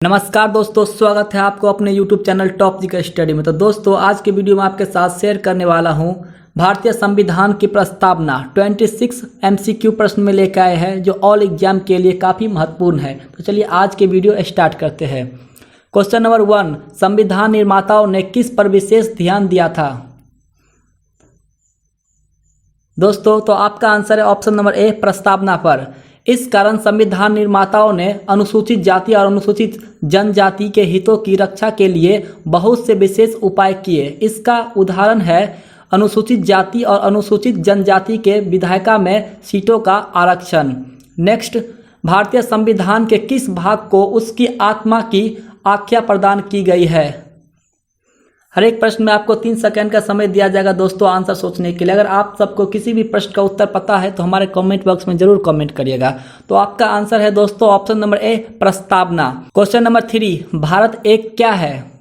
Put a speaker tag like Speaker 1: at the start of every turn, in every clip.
Speaker 1: नमस्कार दोस्तों, स्वागत है आपको अपने YouTube चैनल टॉप जी स्टडी में। तो दोस्तों, आज के वीडियो में आपके साथ शेयर करने वाला हूं भारतीय संविधान की प्रस्तावना 26 MCQ प्रश्न में लेकर आए हैं, जो ऑल एग्जाम के लिए काफ़ी महत्वपूर्ण है। तो चलिए आज के वीडियो स्टार्ट करते हैं। क्वेश्चन नंबर 1, संविधान निर्माताओं ने किस पर विशेष ध्यान दिया था? दोस्तों, तो आपका आंसर है ऑप्शन नंबर ए, प्रस्तावना पर। इस कारण संविधान निर्माताओं ने अनुसूचित जाति और अनुसूचित जनजाति के हितों की रक्षा के लिए बहुत से विशेष उपाय किए। इसका उदाहरण है अनुसूचित जाति और अनुसूचित जनजाति के विधायिका में सीटों का आरक्षण। नेक्स्ट, भारतीय संविधान के किस भाग को उसकी आत्मा की आख्या प्रदान की गई है? हर एक प्रश्न में आपको 3 सेकंड का समय दिया जाएगा दोस्तों आंसर सोचने के लिए। अगर आप सबको किसी भी प्रश्न का उत्तर पता है तो हमारे कमेंट बॉक्स में जरूर कमेंट करिएगा। तो आपका आंसर है दोस्तों ऑप्शन नंबर ए, प्रस्तावना। क्वेश्चन नंबर 3, भारत एक क्या है?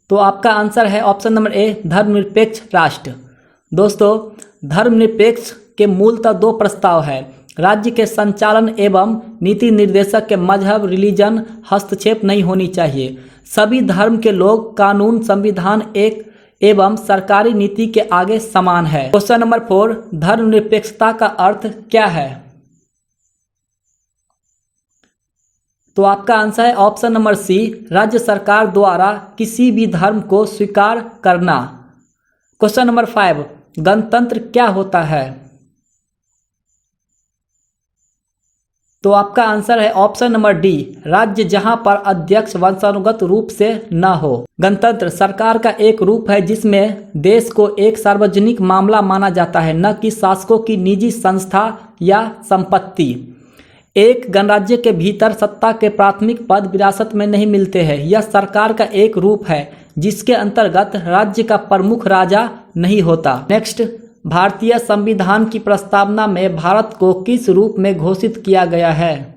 Speaker 1: तो आपका आंसर है ऑप्शन नंबर ए, धर्मनिरपेक्ष राष्ट्र। दोस्तों, धर्मनिरपेक्ष के मूलतः 2 प्रस्ताव है। राज्य के संचालन एवं नीति निर्देशक के मजहब रिलीजन हस्तक्षेप नहीं होनी चाहिए। सभी धर्म के लोग कानून, संविधान एक एवं सरकारी नीति के आगे समान है। क्वेश्चन नंबर 4, धर्मनिरपेक्षता का अर्थ क्या है? तो आपका आंसर है ऑप्शन नंबर सी, राज्य सरकार द्वारा किसी भी धर्म को स्वीकार करना। क्वेश्चन नंबर 5, गणतंत्र क्या होता है? तो आपका आंसर है ऑप्शन नंबर डी, राज्य जहां पर अध्यक्ष वंशानुगत रूप से न हो। गणतंत्र सरकार का एक रूप है जिसमें देश को एक सार्वजनिक मामला माना जाता है, न कि शासकों की निजी संस्था या संपत्ति। एक गणराज्य के भीतर सत्ता के प्राथमिक पद विरासत में नहीं मिलते हैं। यह सरकार का एक रूप है जिसके अंतर्गत राज्य का प्रमुख राजा नहीं होता। नेक्स्ट, भारतीय संविधान की प्रस्तावना में भारत को किस रूप में घोषित किया गया है?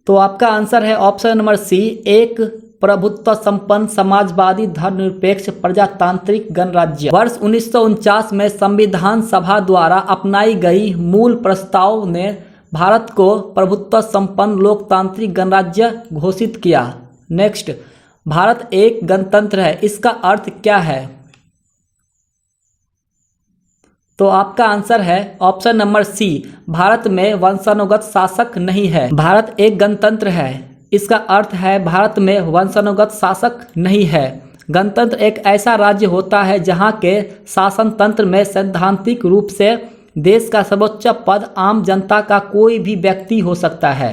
Speaker 1: तो आपका आंसर है ऑप्शन नंबर सी, एक प्रभुत्व संपन्न समाजवादी धर्मनिरपेक्ष प्रजातांत्रिक गणराज्य। वर्ष 1949 में संविधान सभा द्वारा अपनाई गई मूल प्रस्ताव ने भारत को प्रभुत्व संपन्न लोकतांत्रिक गणराज्य घोषित किया। नेक्स्ट, भारत एक गणतंत्र है, इसका अर्थ क्या है? तो आपका आंसर है ऑप्शन नंबर सी, भारत में वंशानुगत शासक नहीं है। भारत एक गणतंत्र है, इसका अर्थ है भारत में वंशानुगत शासक नहीं है। गणतंत्र एक ऐसा राज्य होता है जहां के शासन तंत्र में सैद्धांतिक रूप से देश का सर्वोच्च पद आम जनता का कोई भी व्यक्ति हो सकता है।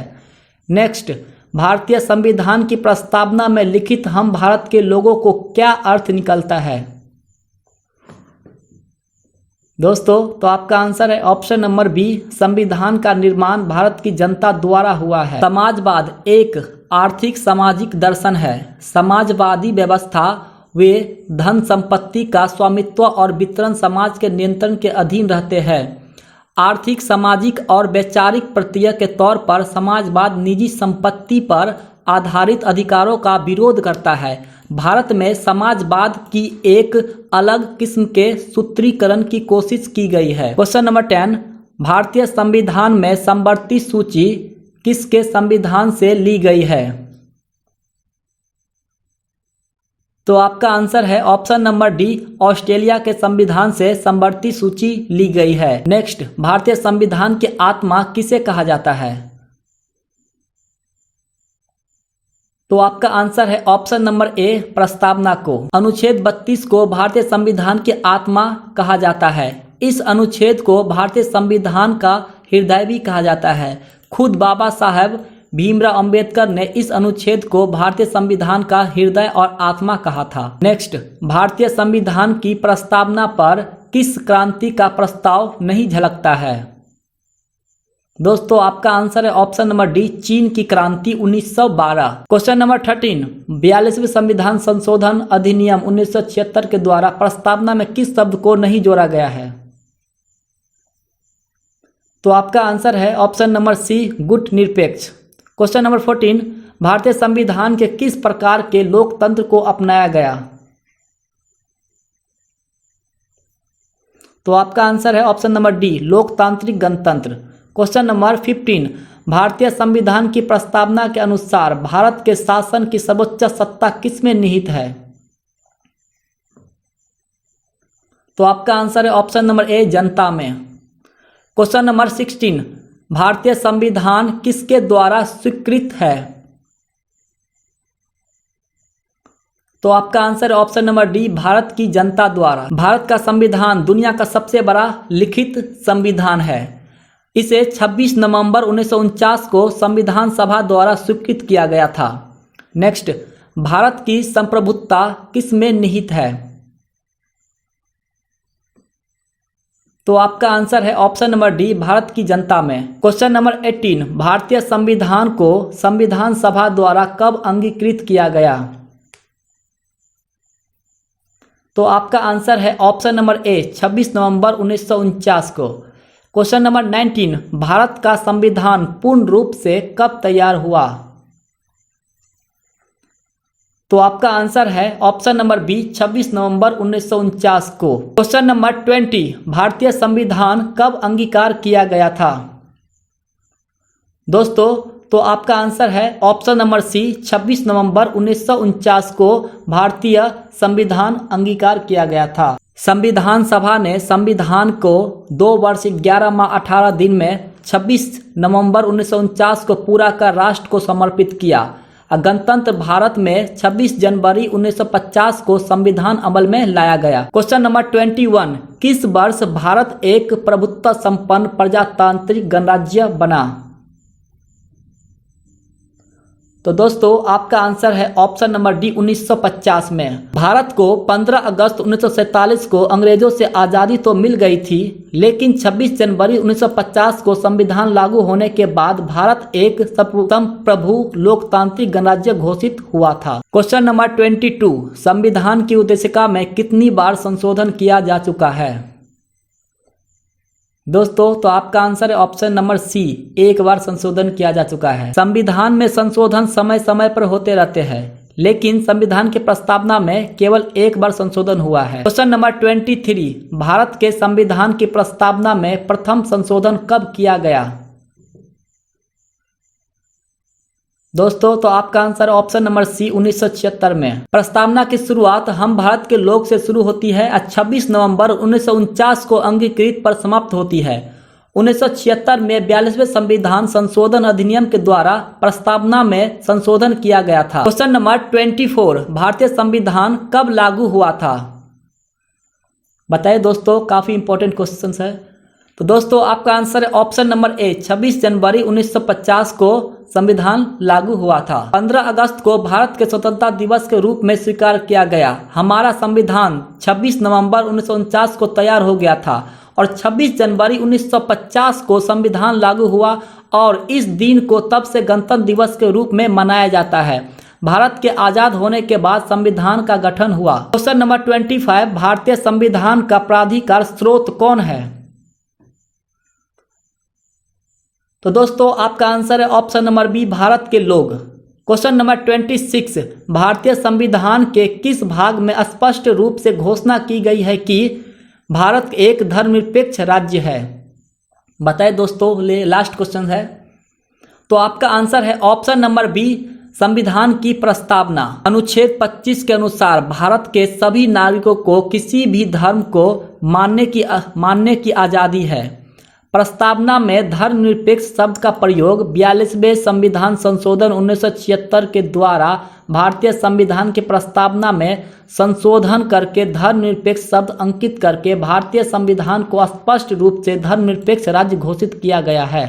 Speaker 1: नेक्स्ट, भारतीय संविधान की प्रस्तावना में लिखित हम भारत के लोगों को क्या अर्थ निकलता है? दोस्तों, तो आपका आंसर है ऑप्शन नंबर बी, संविधान का निर्माण भारत की जनता द्वारा हुआ है। समाजवाद एक आर्थिक सामाजिक दर्शन है। समाजवादी व्यवस्था वे धन संपत्ति का स्वामित्व और वितरण समाज के नियंत्रण के अधीन रहते हैं। आर्थिक, सामाजिक और वैचारिक प्रक्रिया के तौर पर समाजवाद निजी संपत्ति पर आधारित अधिकारों का विरोध करता है। भारत में समाजवाद की एक अलग किस्म के सूत्रीकरण की कोशिश की गई है। क्वेश्चन नंबर 10, भारतीय संविधान में समवर्ती सूची किसके संविधान से ली गई है? तो आपका आंसर है ऑप्शन नंबर डी, ऑस्ट्रेलिया के संविधान से समवर्ती सूची ली गई है। नेक्स्ट, भारतीय संविधान की आत्मा किसे कहा जाता है? तो आपका आंसर है ऑप्शन नंबर ए, प्रस्तावना को। अनुच्छेद 32 को भारतीय संविधान की आत्मा कहा जाता है। इस अनुच्छेद को भारतीय संविधान का हृदय भी कहा जाता है। खुद बाबा साहेब भीमराव अंबेडकर ने इस अनुच्छेद को भारतीय संविधान का हृदय और आत्मा कहा था। नेक्स्ट, भारतीय संविधान की प्रस्तावना पर किस क्रांति का प्रस्ताव नहीं झलकता है? दोस्तों, आपका आंसर है ऑप्शन नंबर डी, चीन की क्रांति 1912। क्वेश्चन नंबर 13, 42वें संविधान संशोधन अधिनियम 1976 के द्वारा प्रस्तावना में किस शब्द को नहीं जोड़ा गया है? तो आपका आंसर है ऑप्शन नंबर सी, गुट निरपेक्ष। क्वेश्चन नंबर 14, भारतीय संविधान के किस प्रकार के लोकतंत्र को अपनाया गया? तो आपका आंसर है ऑप्शन नंबर डी, लोकतांत्रिक गणतंत्र। क्वेश्चन नंबर 15, भारतीय संविधान की प्रस्तावना के अनुसार भारत के शासन की सर्वोच्च सत्ता किसमें निहित है? तो आपका आंसर है ऑप्शन नंबर ए, जनता में। क्वेश्चन नंबर 16, भारतीय संविधान किसके द्वारा स्वीकृत है? तो आपका आंसर है ऑप्शन नंबर डी, भारत की जनता द्वारा। भारत का संविधान दुनिया का सबसे बड़ा लिखित संविधान है। इसे 26 नवंबर 1949 को संविधान सभा द्वारा स्वीकृत किया गया था। नेक्स्ट, भारत की संप्रभुता किस में निहित है? तो आपका आंसर है ऑप्शन नंबर डी, भारत की जनता में। क्वेश्चन नंबर 18, भारतीय संविधान को संविधान सभा द्वारा कब अंगीकृत किया गया? तो आपका आंसर है ऑप्शन नंबर ए, 26 नवंबर 1949 को। क्वेश्चन नंबर 19, भारत का संविधान पूर्ण रूप से कब तैयार हुआ? तो आपका आंसर है ऑप्शन नंबर बी, 26 नवंबर 1949 को। क्वेश्चन नंबर 20, भारतीय संविधान कब अंगीकार किया गया था? दोस्तों, तो आपका आंसर है ऑप्शन नंबर सी, 26 नवंबर 1949 को भारतीय संविधान अंगीकार किया गया था। संविधान सभा ने संविधान को 2 वर्ष 11 माह 18 दिन में 26 नवंबर 1949 को पूरा कर राष्ट्र को समर्पित किया। गणतंत्र भारत में 26 जनवरी 1950 को संविधान अमल में लाया गया। क्वेश्चन नंबर 21, किस वर्ष भारत एक प्रभुत्व संपन्न प्रजातांत्रिक गणराज्य बना? तो दोस्तों, आपका आंसर है ऑप्शन नंबर डी, 1950 में। भारत को 15 अगस्त 1947 को अंग्रेजों से आज़ादी तो मिल गई थी, लेकिन 26 जनवरी 1950 को संविधान लागू होने के बाद भारत एक संप्रभु लोकतांत्रिक गणराज्य घोषित हुआ था। क्वेश्चन नंबर 22, संविधान की उद्देशिका में कितनी बार संशोधन किया जा चुका है? दोस्तों, तो आपका आंसर है ऑप्शन नंबर सी, 1 बार संशोधन किया जा चुका है। संविधान में संशोधन समय समय पर होते रहते हैं, लेकिन संविधान की प्रस्तावना में केवल 1 बार संशोधन हुआ है। क्वेश्चन नंबर 23, भारत के संविधान की प्रस्तावना में प्रथम संशोधन कब किया गया? दोस्तों, तो आपका आंसर ऑप्शन नंबर सी, 1976 में। प्रस्तावना की शुरुआत हम भारत के लोग से शुरू होती है और 26 नवंबर 1949 को अंगीकृत पर समाप्त होती है। 1976 में 42वें संविधान संशोधन अधिनियम के द्वारा प्रस्तावना में संशोधन किया गया था। क्वेश्चन नंबर 24, भारतीय संविधान कब लागू हुआ था? बताइए दोस्तों, काफी इंपॉर्टेंट क्वेश्चन है। तो दोस्तों, आपका आंसर है ऑप्शन नंबर ए, 26 जनवरी 1950 को संविधान लागू हुआ था। 15 अगस्त को भारत के स्वतंत्रता दिवस के रूप में स्वीकार किया गया। हमारा संविधान 26 नवंबर 1949 को तैयार हो गया था और 26 जनवरी 1950 को संविधान लागू हुआ और इस दिन को तब से गणतंत्र दिवस के रूप में मनाया जाता है। भारत के आज़ाद होने के बाद संविधान का गठन हुआ। क्वेश्चन नंबर 25, भारतीय संविधान का प्राधिकार स्रोत कौन है? तो दोस्तों, आपका आंसर है ऑप्शन नंबर बी, भारत के लोग। क्वेश्चन नंबर 26, भारतीय संविधान के किस भाग में स्पष्ट रूप से घोषणा की गई है कि भारत एक धर्मनिरपेक्ष राज्य है? बताइए दोस्तों, लास्ट क्वेश्चन है। तो आपका आंसर है ऑप्शन नंबर बी, संविधान की प्रस्तावना। अनुच्छेद 25 के अनुसार भारत के सभी नागरिकों को किसी भी धर्म को मानने की आज़ादी है। प्रस्तावना में धर्मनिरपेक्ष शब्द का प्रयोग 42वें संविधान संशोधन 1976 के द्वारा भारतीय संविधान की प्रस्तावना में संशोधन करके धर्मनिरपेक्ष शब्द अंकित करके भारतीय संविधान को स्पष्ट रूप से धर्मनिरपेक्ष राज्य घोषित किया गया है।